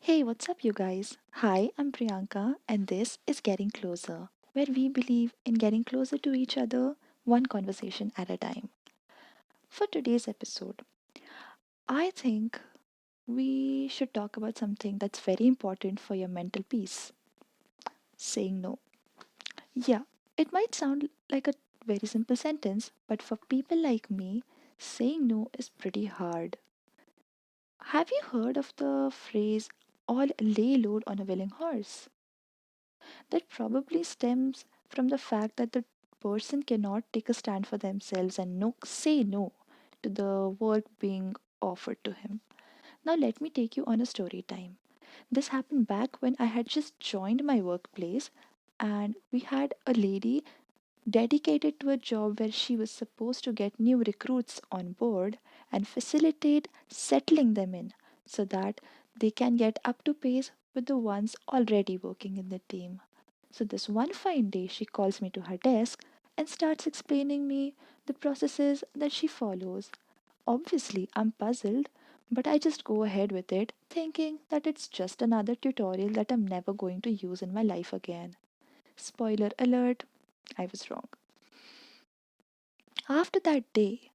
Hey, what's up, you guys? Hi, I'm Priyanka, and this is Getting Closer, where we believe in getting closer to each other, one conversation at a time. For today's episode, I think we should talk about something that's very important for your mental peace: saying no. Yeah, it might sound like a very simple sentence, but for people like me, saying no is pretty hard. Have you heard of the phrase, all lay load on a willing horse? That probably stems from the fact that the person cannot take a stand for themselves and say no to the work being offered to him. Now, let me take you on a story time. This happened back when I had just joined my workplace, and we had a lady dedicated to a job where she was supposed to get new recruits on board and facilitate settling them in so that they can get up to pace with the ones already working in the team. So this one fine day she calls me to her desk and starts explaining me the processes that she follows. Obviously, I'm puzzled, but I just go ahead with it, thinking that it's just another tutorial that I'm never going to use in my life again. Spoiler alert, I was wrong. After that day,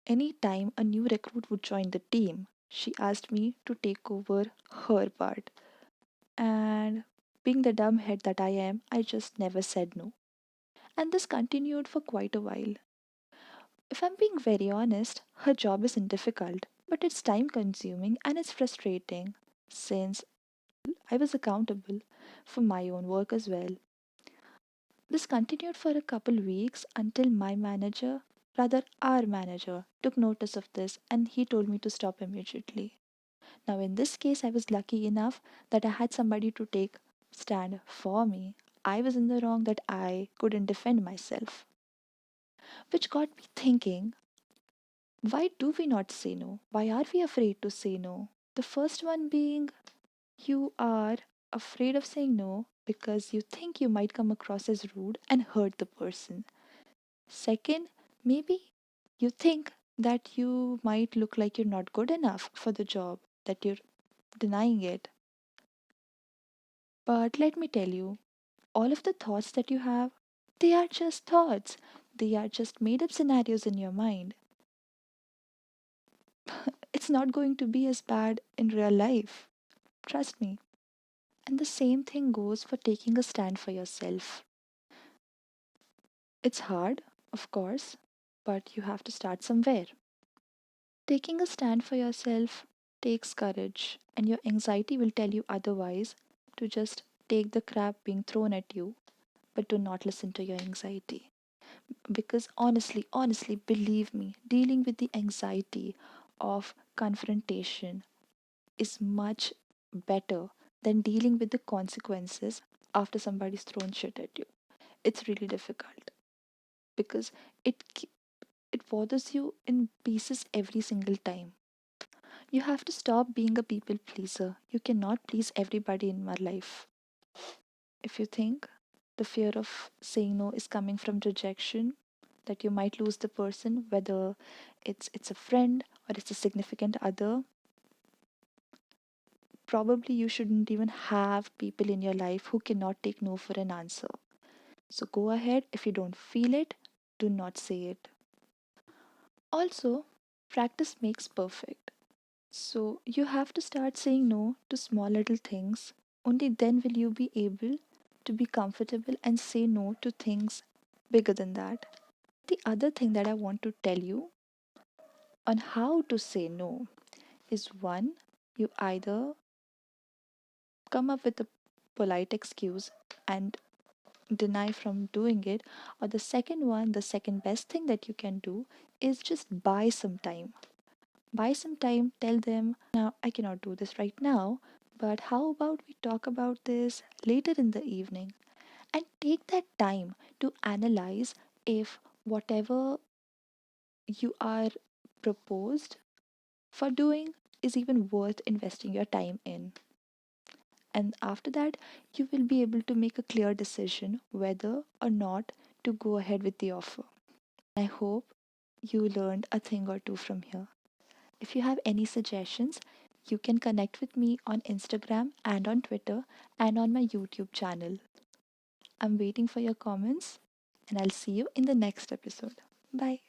any time a new recruit would join the team, she asked me to take over her part. And being the dumb head that I am, I just never said no. And this continued for quite a while. If I'm being very honest, her job isn't difficult, but it's time consuming and it's frustrating since I was accountable for my own work as well. This continued for a couple weeks until my manager, rather our manager, took notice of this and he told me to stop immediately. Now, in this case, I was lucky enough that I had somebody to take stand for me. I was in the wrong that I couldn't defend myself, which got me thinking, why do we not say no? Why are we afraid to say no? The first one being you are afraid of saying no because you think you might come across as rude and hurt the person. Second, maybe you think that you might look like you're not good enough for the job, that you're denying it. But let me tell you, all of the thoughts that you have, they are just thoughts. They are just made up scenarios in your mind. It's not going to be as bad in real life. Trust me. And the same thing goes for taking a stand for yourself. It's hard, of course, but you have to start somewhere. Taking a stand for yourself takes courage, and your anxiety will tell you otherwise to just take the crap being thrown at you, but do not listen to your anxiety. Because honestly, believe me, dealing with the anxiety of confrontation is much better than dealing with the consequences after somebody's thrown shit at you. It's really difficult because it bothers you in pieces every single time. You have to stop being a people pleaser. You cannot please everybody in my life. If you think the fear of saying no is coming from rejection, that you might lose the person, whether it's a friend or it's a significant other, probably you shouldn't even have people in your life who cannot take no for an answer. So go ahead, if you don't feel it, do not say it. Also, practice makes perfect. So you have to start saying no to small little things. Only then will you be able to be comfortable and say no to things bigger than that. The other thing that I want to tell you on how to say no is one, you either come up with a polite excuse and deny from doing it, or the second one, the second best thing that you can do is just buy some time. Buy some time, tell them, now I cannot do this right now, but how about we talk about this later in the evening? And take that time to analyze if whatever you are proposed for doing is even worth investing your time in. And after that, you will be able to make a clear decision whether or not to go ahead with the offer. I hope you learned a thing or two from here. If you have any suggestions, You can connect with me on Instagram and on Twitter and on my YouTube channel. I'm waiting for your comments, and I'll see you in the next episode. Bye.